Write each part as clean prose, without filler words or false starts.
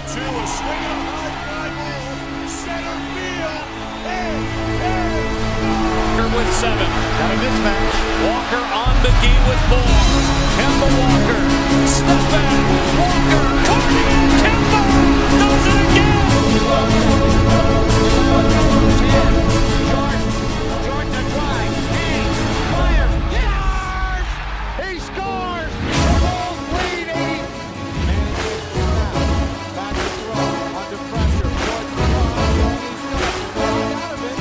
2, a swing and a high fly ball, center field, Walker with 7. got a mismatch. Walker on McGee with 4. Kemba Walker, step back, Walker, targeting Kemba, does it again! Jordan to drive, fires, yes! He scores! Ball lead 8. Back to throw, under pressure, Jordan to drive, out of it.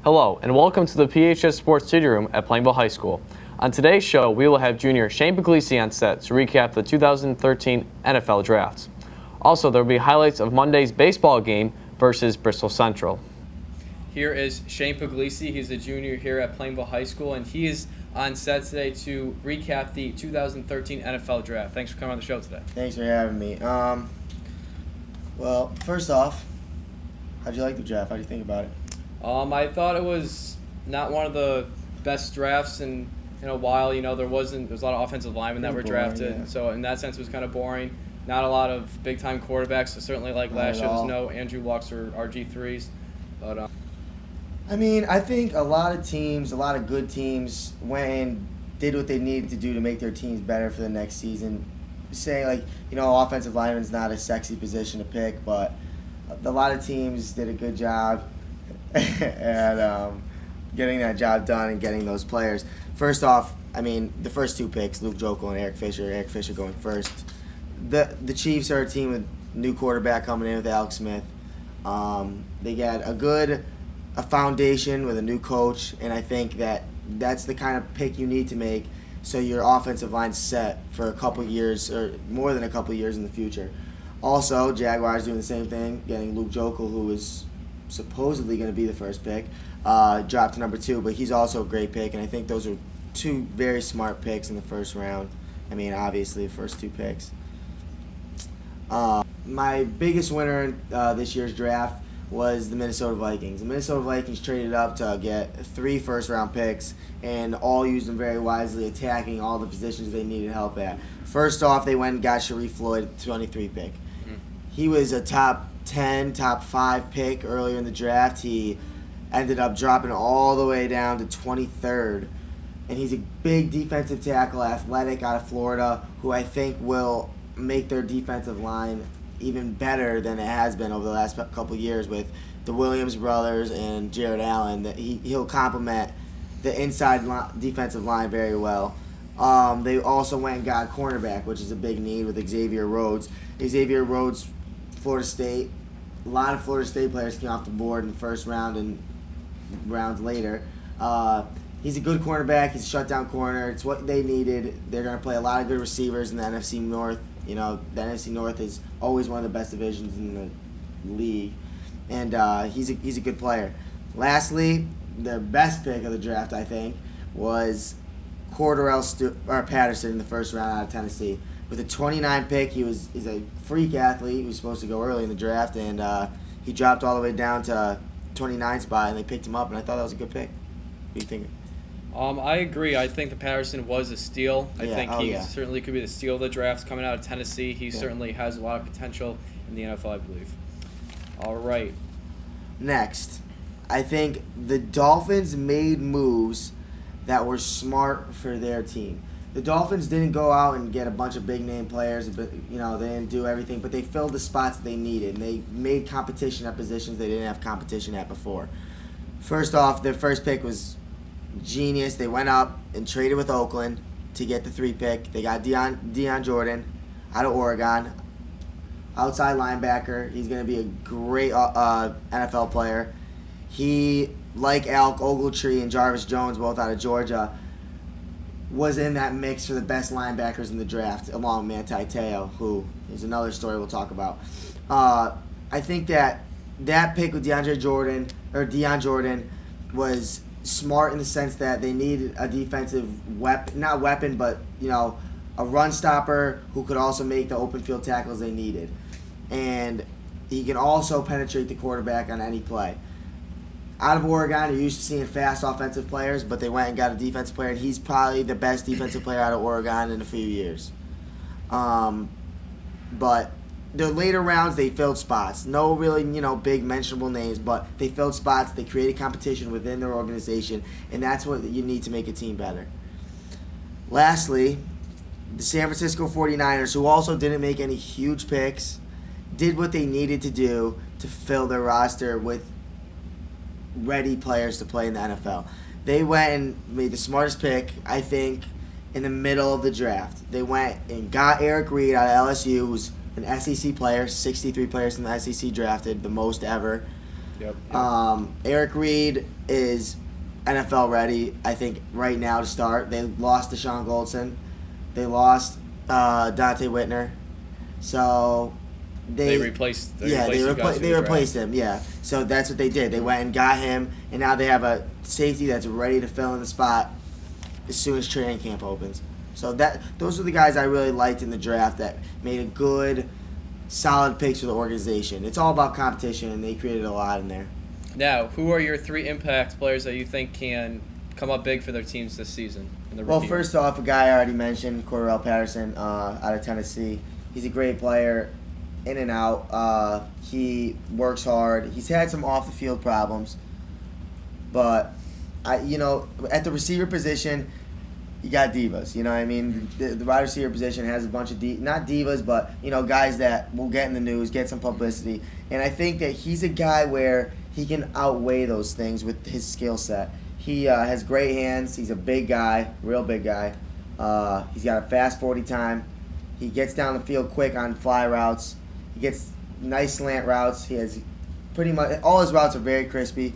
Hello, and welcome to the PHS Sports Studio Room at Plainville High School. On today's show, we will have junior Shane Pugliese on set to recap the 2013 NFL Draft. Also, there will be highlights of Monday's baseball game versus Bristol Central. Here is Shane Pugliese. He's a junior here at Plainville High School, and he is on set today to recap the 2013 NFL Draft. Thanks for coming on the show today. Thanks for having me. Well, first off, how'd you like the draft? How'd you think about it? I thought it was not one of the best drafts in a while. You know, there was a lot of offensive linemen that were boring, drafted, yeah. So in that sense it was kind of boring. Not a lot of big-time quarterbacks, so certainly like Not last at year there's all. no Andrew Lucks or RG3s. But I mean, I think a lot of teams, a lot of good teams, went and did what they needed to do to make their teams better for the next season. Saying, like, you know, offensive lineman's not a sexy position to pick, but a lot of teams did a good job at getting that job done and getting those players. First off, I mean, the first two picks, Luke Jokel and Eric Fisher going first. The Chiefs are a team with new quarterback coming in with Alex Smith. They got a foundation with a new coach, and I think that's the kind of pick you need to make so your offensive line's set for a couple years or more than a couple years in the future. Also, Jaguars doing the same thing, getting Luke Jokel, who is supposedly going to be the first pick, dropped to number 2, but he's also a great pick, and I think those are two very smart picks in the first round. I mean, obviously, the first 2 picks. My biggest winner this year's draft was the Minnesota Vikings. The Minnesota Vikings traded up to get 3 first-round picks and all used them very wisely, attacking all the positions they needed help at. First off, they went and got Sharif Floyd, 23 pick. He was a top 10, top 5 pick earlier in the draft. He ended up dropping all the way down to 23rd. And he's a big defensive tackle, athletic, out of Florida, who I think will make their defensive line even better than it has been over the last couple of years with the Williams brothers and Jared Allen. That he'll complement the inside defensive line very well. They also went and got a cornerback, which is a big need with Xavier Rhodes. Xavier Rhodes, Florida State. A lot of Florida State players came off the board in the first round and rounds later. He's a good cornerback. He's a shutdown corner. It's what they needed. They're going to play a lot of good receivers in the NFC North. You know, the NFC North is always one of the best divisions in the league. And he's a good player. Lastly, the best pick of the draft, I think, was Patterson in the first round out of Tennessee. With a 29 pick, he's a freak athlete. He was supposed to go early in the draft, and he dropped all the way down to 29 spot, and they picked him up, and I thought that was a good pick. What do you think? I agree. I think that Patterson was a steal. I think he yeah. certainly could be the steal of the draft coming out of Tennessee. He certainly has a lot of potential in the NFL, I believe. All right. Next, I think the Dolphins made moves that were smart for their team. The Dolphins didn't go out and get a bunch of big-name players, but they didn't do everything, but they filled the spots that they needed, and they made competition at positions they didn't have competition at before. First off, their first pick was genius. They went up and traded with Oakland to get the 3 pick. They got Deion Jordan out of Oregon, outside linebacker. He's going to be a great NFL player. He, like Alec Ogletree and Jarvis Jones, both out of Georgia, was in that mix for the best linebackers in the draft, along with Manti Te'o, who is another story we'll talk about. I think that pick with Deion Jordan was smart in the sense that they need a defensive weapon, not weapon, but a run stopper who could also make the open field tackles they needed, and he can also penetrate the quarterback on any play. Out of Oregon, you're used to seeing fast offensive players, but they went and got a defensive player, and he's probably the best defensive player out of Oregon in a few years. But the later rounds, they filled spots. No really, big mentionable names, but they filled spots. They created competition within their organization, and that's what you need to make a team better. Lastly, the San Francisco 49ers, who also didn't make any huge picks, did what they needed to do to fill their roster with ready players to play in the NFL. They went and made the smartest pick, I think, in the middle of the draft. They went and got Eric Reed out of LSU, who's an SEC player. 63 players in the SEC drafted, the most ever. Yep. Eric Reed is NFL ready, I think, right now to start. They lost Deshaun Goldson. They lost Dante Whitner. So they replaced him. Yeah, so that's what they did. They went and got him, and now they have a safety that's ready to fill in the spot as soon as training camp opens. So those are the guys I really liked in the draft that made a good, solid picks for the organization. It's all about competition, and they created a lot in there. Now, who are your 3 impact players that you think can come up big for their teams this season? Well, first off, a guy I already mentioned, Cordarrelle Patterson out of Tennessee. He's a great player, in and out. He works hard. He's had some off-the-field problems. But, at the receiver position, you got divas. You know what I mean? The wide receiver position has a bunch of, not divas, but, guys that will get in the news, get some publicity. And I think that he's a guy where he can outweigh those things with his skill set. He has great hands. He's a big guy, real big guy. He's got a fast 40 time. He gets down the field quick on fly routes. He gets nice slant routes. He has pretty much all his routes are very crispy.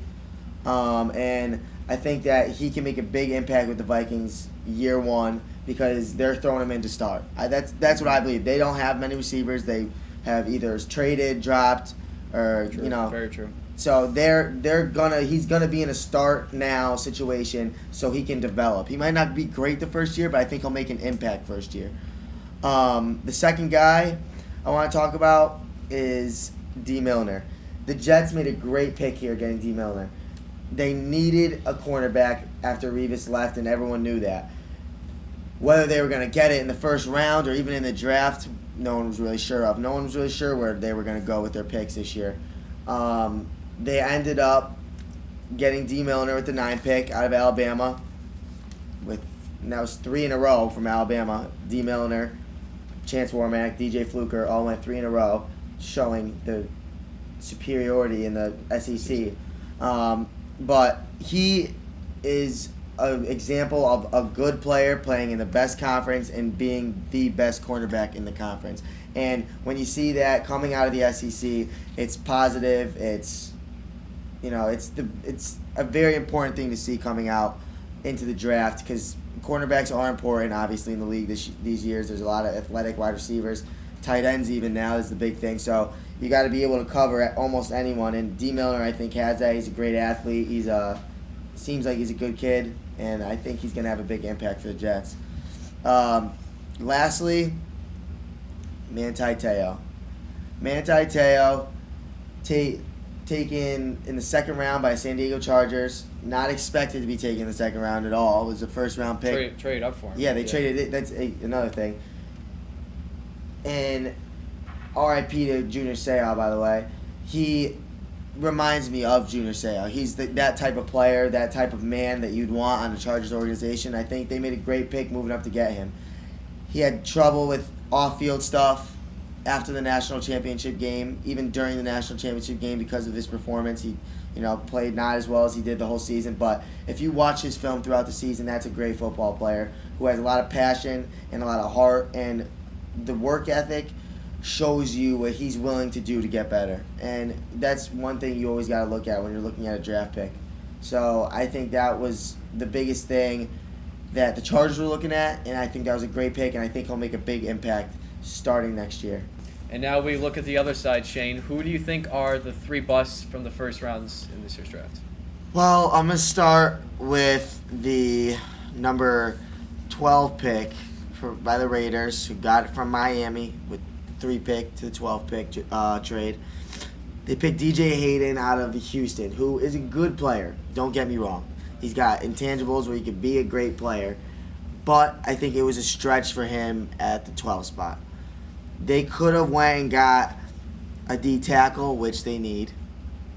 And I think that he can make a big impact with the Vikings year one because they're throwing him in to start. That's what I believe. They don't have many receivers. They have either traded, dropped, or true. Very true. So he's gonna be in a start now situation so he can develop. He might not be great the first year, but I think he'll make an impact first year. The second guy I want to talk about is D. Milner. The Jets made a great pick here getting D. Milner. They needed a cornerback after Revis left, and everyone knew that. Whether they were going to get it in the first round or even in the draft, no one was really sure of. No one was really sure where they were going to go with their picks this year. They ended up getting D. Milner with the 9 pick out of Alabama. And that was 3 in a row from Alabama. D. Milner, Chance Warmack, DJ Fluker all went 3 in a row, showing the superiority in the SEC. But he is an example of a good player playing in the best conference and being the best cornerback in the conference. And when you see that coming out of the SEC, it's positive. It's a very important thing to see coming out into the draft because cornerbacks are important, obviously, in the league these years. There's a lot of athletic wide receivers. Tight ends even now is the big thing. So you got to be able to cover almost anyone. And D. Milner, I think, has that. He's a great athlete. Seems like he's a good kid, and I think he's going to have a big impact for the Jets. Lastly, Manti Te'o. Manti Te'o taken in the second round by San Diego Chargers. Not expected to be taken in the second round at all. It was a first-round pick. Trade up for him. Yeah, they traded it. That's another thing. And R.I.P. to Junior Seau, by the way. He reminds me of Junior Seau. He's that type of player, that type of man that you'd want on the Chargers organization. I think they made a great pick moving up to get him. He had trouble with off-field stuff after the national championship game, even during the national championship game because of his performance. He played not as well as he did the whole season. But if you watch his film throughout the season, that's a great football player who has a lot of passion and a lot of heart, and the work ethic shows you what he's willing to do to get better. And that's one thing you always got to look at when you're looking at a draft pick. So I think that was the biggest thing that the Chargers were looking at, and I think that was a great pick, and I think he'll make a big impact starting next year. And now we look at the other side, Shane. Who do you think are the 3 busts from the first rounds in this year's draft? Well, I'm going to start with the number 12 pick by the Raiders, who got it from Miami with 3 pick to the 12 pick trade. They picked DJ Hayden out of Houston, who is a good player. Don't get me wrong. He's got intangibles where he could be a great player. But I think it was a stretch for him at the 12 spot. They could have went and got a D tackle, which they need.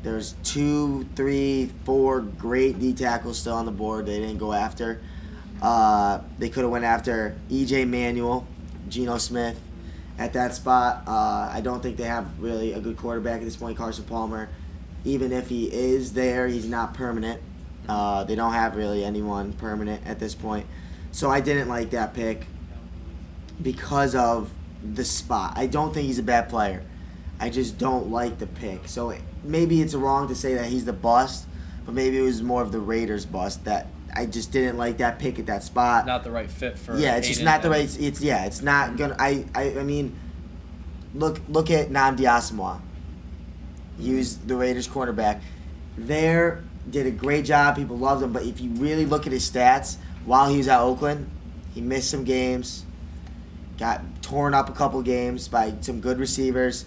There's 2, 3, 4 great D tackles still on the board they didn't go after. They could have went after E.J. Manuel, Geno Smith at that spot. I don't think they have really a good quarterback at this point, Carson Palmer. Even if he is there, he's not permanent. They don't have really anyone permanent at this point. So I didn't like that pick because of the spot. I don't think he's a bad player. I just don't like the pick. So maybe it's wrong to say that he's the bust, but maybe it was more of the Raiders bust that I just didn't like that pick at that spot. Not the right fit for. Yeah, it's just not the right. It's not gonna. I mean, look at Nnamdi Asomugha. He was the Raiders cornerback. Did a great job. People loved him, but if you really look at his stats while he was at Oakland, he missed some games, got torn up a couple games by some good receivers.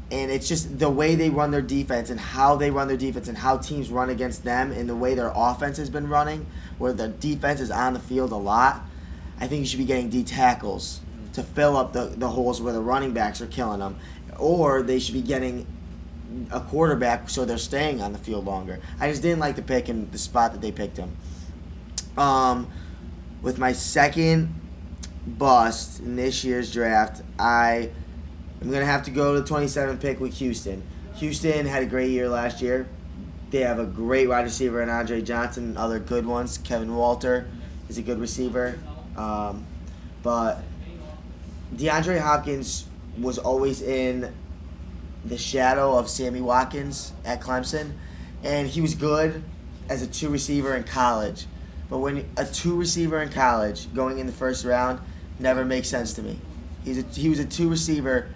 And it's just the way they run their defense and how they run their defense and how teams run against them and the way their offense has been running, where the defense is on the field a lot. I think you should be getting D tackles to fill up the holes where the running backs are killing them. Or they should be getting a quarterback so they're staying on the field longer. I just didn't like the pick and the spot that they picked him. With my second bust in this year's draft, I'm going to have to go to the 27th pick with Houston. Houston had a great year last year. They have a great wide receiver in Andre Johnson and other good ones. Kevin Walter is a good receiver. But DeAndre Hopkins was always in the shadow of Sammy Watkins at Clemson. And he was good as a 2 receiver in college. But when a 2 receiver in college going in the first round never makes sense to me. He was a 2 receiver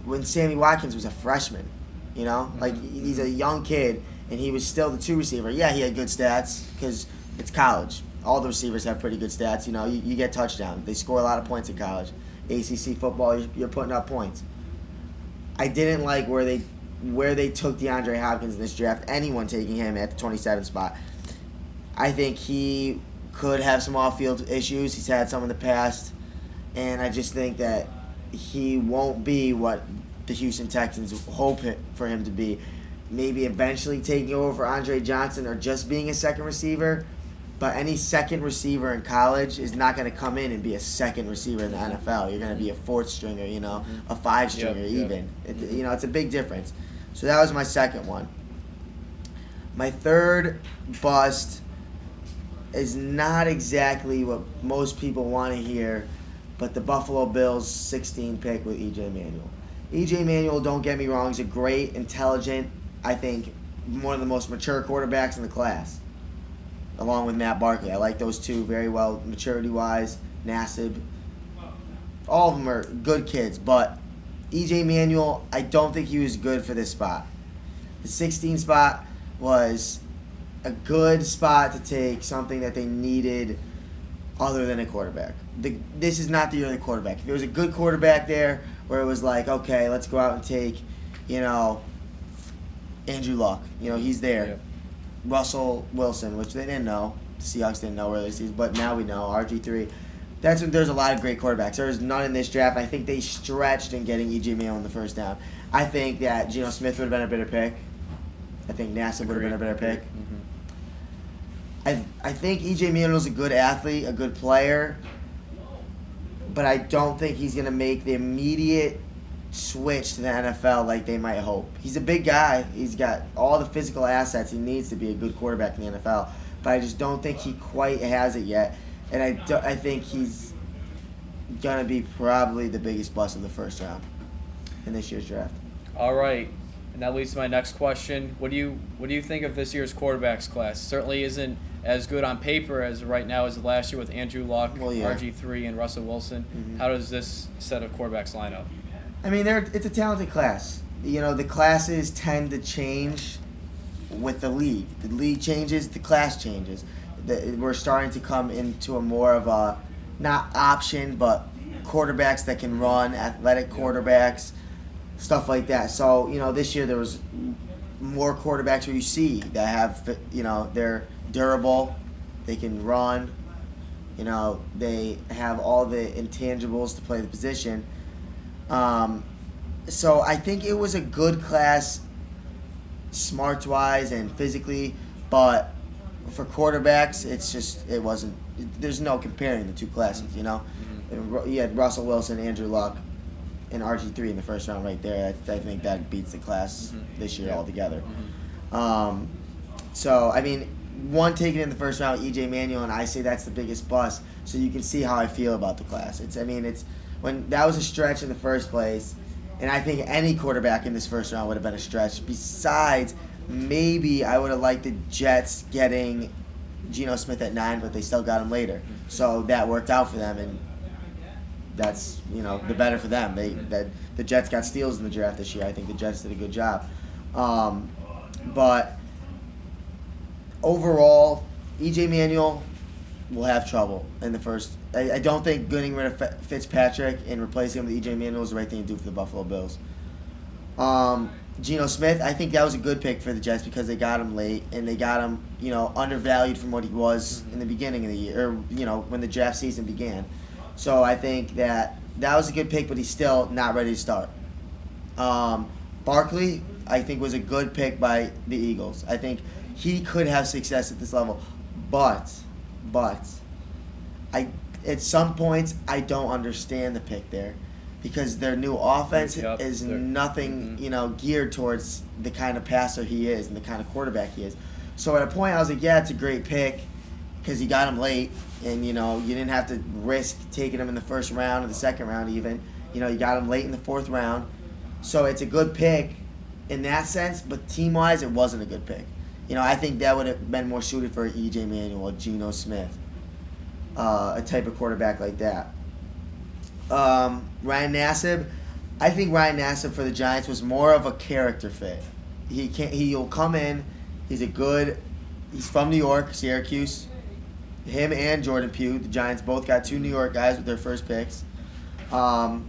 when Sammy Watkins was a freshman, like he's a young kid and he was still the 2 receiver. Yeah, he had good stats because it's college. All the receivers have pretty good stats. You get touchdowns. They score a lot of points in college. ACC football, you're putting up points. I didn't like where they took DeAndre Hopkins in this draft. Anyone taking him at the 27th spot. I think he could have some off-field issues. He's had some in the past. And I just think that he won't be what the Houston Texans hope for him to be. Maybe eventually taking over for Andre Johnson or just being a second receiver. But any second receiver in college is not going to come in and be a second receiver in the NFL. You're going to be a 4th stringer, a 5 stringer even. It's a big difference. So that was my second one. My third bust is not exactly what most people want to hear, but the Buffalo Bills 16 pick with E.J. Manuel. E.J. Manuel, don't get me wrong, is a great, intelligent, I think, one of the most mature quarterbacks in the class, along with Matt Barkley. I like those 2 very well, maturity-wise, Nassib. All of them are good kids, but E.J. Manuel, I don't think he was good for this spot. The 16 spot was a good spot to take something that they needed other than a quarterback. This is not the year of the quarterback. If there was a good quarterback there where it was like, okay, let's go out and take, Andrew Luck. He's there. Yep. Russell Wilson, which they didn't know. The Seahawks didn't know earlier this season, but now we know. RG3. That's when there's a lot of great quarterbacks. There's none in this draft. I think they stretched in getting E.J. Manuel in the first down. I think that Geno Smith would have been a better pick. I think Nassib would have been a better pick. I think E.J. Manuel's a good athlete, a good player, but I don't think he's going to make the immediate switch to the NFL like they might hope. He's a big guy. He's got all the physical assets he needs to be a good quarterback in the NFL, but I just don't think he quite has it yet, and I think he's going to be probably the biggest bust of the first round in this year's draft. All right. And that leads to my next question. What do you think of this year's quarterbacks class? Certainly isn't as good on paper as right now as last year with Andrew Luck, RG3, and Russell Wilson. Mm-hmm. How does this set of quarterbacks line up? I mean, it's a talented class. The classes tend to change with the league. The league changes, the class changes. We're starting to come into a more of a, not option, but quarterbacks that can run, athletic quarterbacks, stuff like that. So, this year there was more quarterbacks where you see that have, they're durable, they can run, they have all the intangibles to play the position. So I think it was a good class, smarts-wise and physically, but for quarterbacks, it wasn't. There's no comparing the two classes, Mm-hmm. You had Russell Wilson, Andrew Luck, and RG3 in the first round right there. I think that beats the class this year altogether. So, one taken in the first round, E.J. Manuel, and I say that's the biggest bust. So you can see how I feel about the class. It's when that was a stretch in the first place, and I think any quarterback in this first round would have been a stretch. Besides, maybe I would have liked the Jets getting Geno Smith at 9, but they still got him later. So that worked out for them, and that's the better for them. The Jets got steals in the draft this year. I think the Jets did a good job, but overall, E.J. Manuel will have trouble in the first. I don't think getting rid of Fitzpatrick and replacing him with E.J. Manuel is the right thing to do for the Buffalo Bills. Geno Smith, I think that was a good pick for the Jets because they got him late and they got him, undervalued from what he was in the beginning of the year, or when the draft season began. So I think that was a good pick, but he's still not ready to start. Barkley, I think, was a good pick by the Eagles. I think he could have success at this level, but at some points I don't understand the pick there because their new offense is nothing, geared towards the kind of passer he is and the kind of quarterback he is. So at a point I was like, yeah, it's a great pick because you got him late and, you didn't have to risk taking him in the first round or the second round even. You got him late in the fourth round. So it's a good pick in that sense, but team-wise it wasn't a good pick. I think that would have been more suited for E.J. Manuel or Geno Smith, a type of quarterback like that. Ryan Nassib, I think Ryan Nassib for the Giants was more of a character fit. He'll come in. He's from New York, Syracuse. Him and Jordan Pugh, the Giants both got 2 New York guys with their first picks. And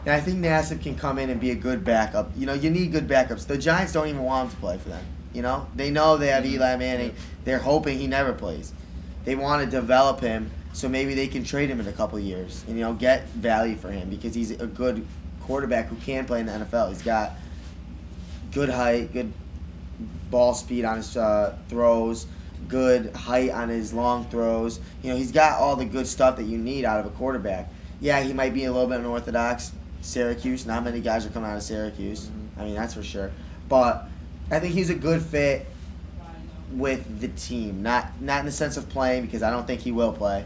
I think Nassib can come in and be a good backup. You need good backups. The Giants don't even want him to play for them. They know they have Eli Manning. They're hoping he never plays. They want to develop him so maybe they can trade him in a couple of years and, get value for him because he's a good quarterback who can play in the NFL. He's got good height, good ball speed on his throws, good height on his long throws. He's got all the good stuff that you need out of a quarterback. Yeah, he might be a little bit unorthodox. Syracuse, not many guys are coming out of Syracuse. That's for sure. But I think he's a good fit with the team. Not in the sense of playing because I don't think he will play.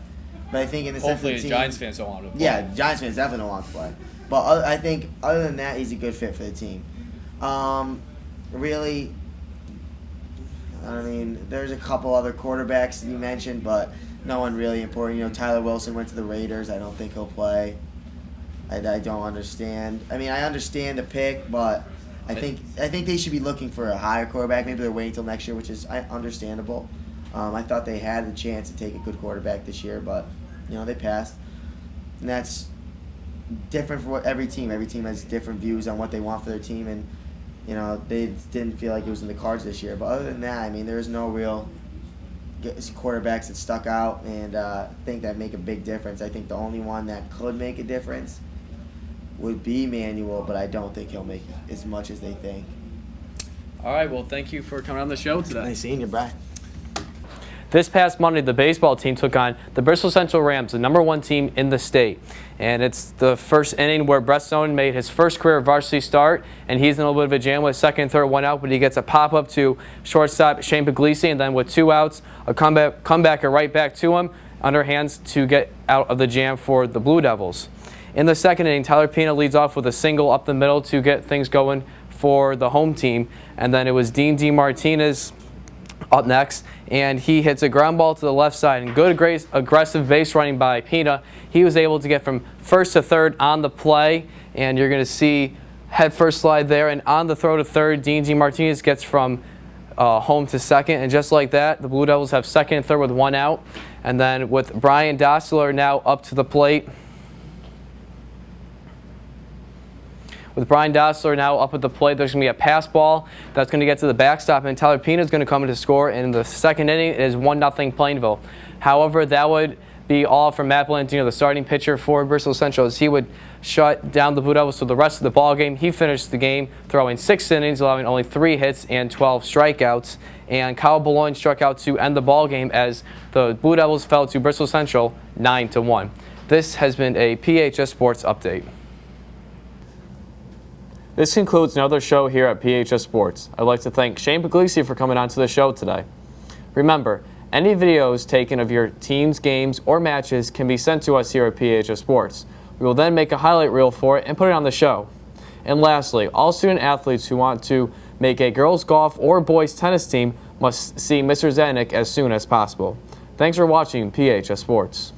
But I think in the sense of the team. Giants fans don't want him to play. Yeah, Giants fans definitely don't want him to play. But I think other than that, he's a good fit for the team. Really, there's a couple other quarterbacks that you mentioned, but no one really important. Tyler Wilson went to the Raiders. I don't think he'll play. I don't understand. I understand the pick, but I think they should be looking for a higher quarterback. Maybe they're waiting till next year, which is understandable. I thought they had the chance to take a good quarterback this year, but they passed. And that's different for every team. Every team has different views on what they want for their team, and they didn't feel like it was in the cards this year. But other than that, there's no real quarterbacks that stuck out and think that make a big difference. I think the only one that could make a difference would be Manuel, but I don't think he'll make as much as they think. All right, well, thank you for coming on the show today. Nice seeing you, Brian. This past Monday, the baseball team took on the Bristol Central Rams, the #1 team in the state. And it's the first inning where Brett Stone made his first career varsity start, and he's in a little bit of a jam with second and third, one out, but he gets a pop-up to shortstop Shane Pugliese, and then with 2 outs, a comebacker right back to him, underhands to get out of the jam for the Blue Devils. In the second inning, Tyler Pina leads off with a single up the middle to get things going for the home team, and then it was Dean DeMartinez up next, and he hits a ground ball to the left side, and good, great, aggressive base running by Pina. He was able to get from first to third on the play, and you're going to see head first slide there, and on the throw to third, Dean DeMartinez gets from home to second, and just like that, the Blue Devils have second and third with one out. And then with Brian Dossler now up to the plate. With Brian Dossler now up at the plate, there's going to be a pass ball that's going to get to the backstop, and Tyler Pina is going to come in to score. In the second inning, it is 1-0 Plainville. However, that would be all from Matt Valentino, the starting pitcher for Bristol Central, as he would shut down the Blue Devils for the rest of the ball game. He finished the game throwing 6 innings, allowing only 3 hits and 12 strikeouts. And Kyle Boulogne struck out to end the ball game as the Blue Devils fell to Bristol Central 9-1. This has been a PHS Sports Update. This concludes another show here at PHS Sports. I'd like to thank Shane Pugliese for coming on to the show today. Remember, any videos taken of your team's games or matches can be sent to us here at PHS Sports. We will then make a highlight reel for it and put it on the show. And lastly, all student athletes who want to make a girls golf or boys tennis team must see Mr. Zanuck as soon as possible. Thanks for watching PHS Sports.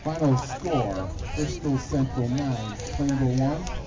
Final score, Bristol Central 9, Plainville 1.